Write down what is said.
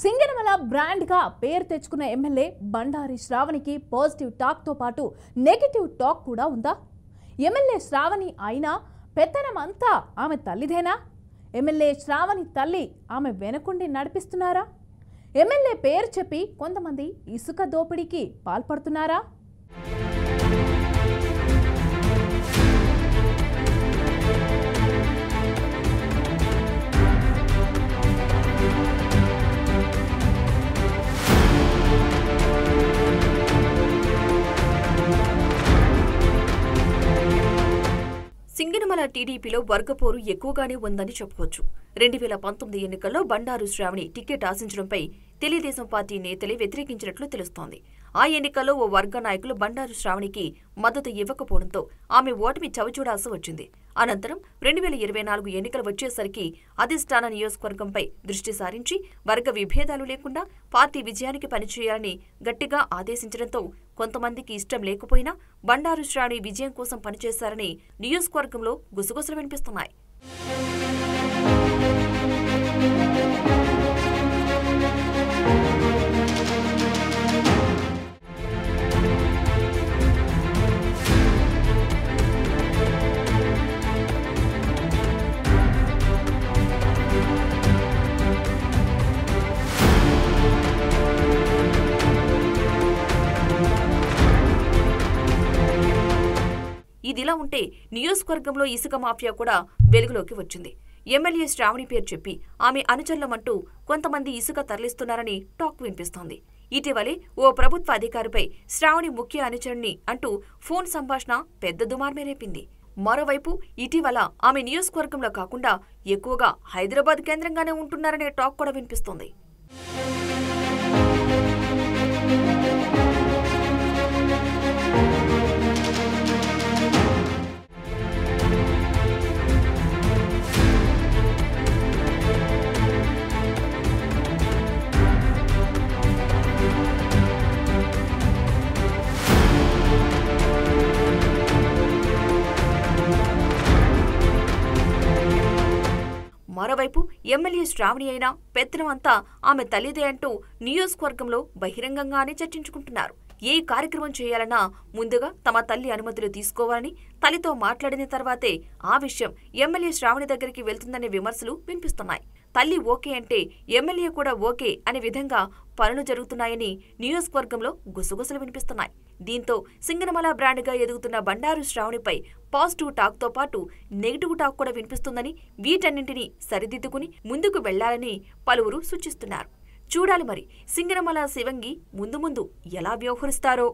Singanamala brand గా పేరు తెచ్చుకున్న ఎమ్మెల్యే బండారి శ్రావణికి పాజిటివ్ టాక్ తో పాటు నెగటివ్ టాక్ కూడా ఉందా? ఎమ్మెల్యే శ్రావణి అయినా పెత్తనం అంతా ఆమె తల్లిదేనా? ఎమ్మెల్యే శ్రావణి తల్లి ఆమె వెనకుండి నడిపిస్తున్నారా? ఎమ్మెల్యే పేరు చెప్పి కొంతమంది ఇసుక దోపిడీకి పాల్పడుతున్నారా? సింగనమల టీడీపీలో వర్గపోరు ఎక్కువగానే ఉందని చెప్పవచ్చు. 2019 ఎన్నికల్లో బండారు శ్రావణి టికెట్ ఆశించడంపై తెలుగుదేశం పార్టీ నేతలే వ్యతిరేకించినట్లు తెలుస్తోంది. ఆ ఎన్నికల్లో ఓ వర్గ నాయకులు బండారు శ్రావణికి మద్దతు ఇవ్వకపోవడంతో ఆమె ఓటమి చవిచూడాల్సి వచ్చింది. అనంతరం 2024 ఎన్నికలు వచ్చేసరికి అధిష్టాన నియోజకవర్గంపై దృష్టి సారించి వర్గ విభేదాలు లేకుండా పార్టీ విజయానికి పనిచేయాలని గట్టిగా ఆదేశించడంతో కొంతమందికి ఇష్టం లేకపోయినా బండారు శ్రావణి విజయం కోసం పనిచేశారని నియోజకవర్గంలో గుసగుసలు వినిపిస్తున్నాయి. ఇదిలా ఉంటే నియోజకవర్గంలో ఇసుక మాఫియా కూడా వెలుగులోకి వచ్చింది. ఎమ్మెల్యే శ్రావణి పేరు చెప్పి ఆమె అనుచరులమంటూ కొంతమంది ఇసుక తరలిస్తున్నారని టాక్ వినిపిస్తోంది. ఇటీవలే ఓ ప్రభుత్వ అధికారిపై శ్రావణి ముఖ్య అనుచరుని అంటూ ఫోన్ సంభాషణ పెద్ద దుమార్మే రేపింది. మరోవైపు ఇటీవల ఆమె నియోజకవర్గంలో కాకుండా ఎక్కువగా హైదరాబాద్ కేంద్రంగానే ఉంటున్నారనే టాక్ కూడా వినిపిస్తోంది. మరోవైపు ఎమ్మెల్యే శ్రావణి అయినా పెత్తనం అంతా ఆమె తల్లిదే అంటూ నియోజకవర్గంలో బహిరంగంగానే చర్చించుకుంటున్నారు. ఏ కార్యక్రమం చేయాలన్నా ముందుగా తమ తల్లి అనుమతులు తీసుకోవాలని, తల్లితో మాట్లాడిన తర్వాతే ఆ విషయం ఎమ్మెల్యే శ్రావణి దగ్గరికి వెళ్తుందనే విమర్శలు వినిపిస్తున్నాయి. తల్లి ఓకే అంటే ఎమ్మెల్యే కూడా ఓకే అనే విధంగా పనులు జరుగుతున్నాయని నియోజకవర్గంలో గుసగుసలు వినిపిస్తున్నాయి. దీంతో సింగనమల బ్రాండ్గా ఎదుగుతున్న బండారు శ్రావణిపై పాజిటివ్ టాక్ తో పాటు నెగిటివ్ టాక్ కూడా వినిపిస్తుందని, వీటన్నింటినీ సరిదిద్దుకుని ముందుకు వెళ్లాలని పలువురు సూచిస్తున్నారు. చూడాలి మరి సింగనమల శివంగి ముందు ఎలా వ్యవహరిస్తారో.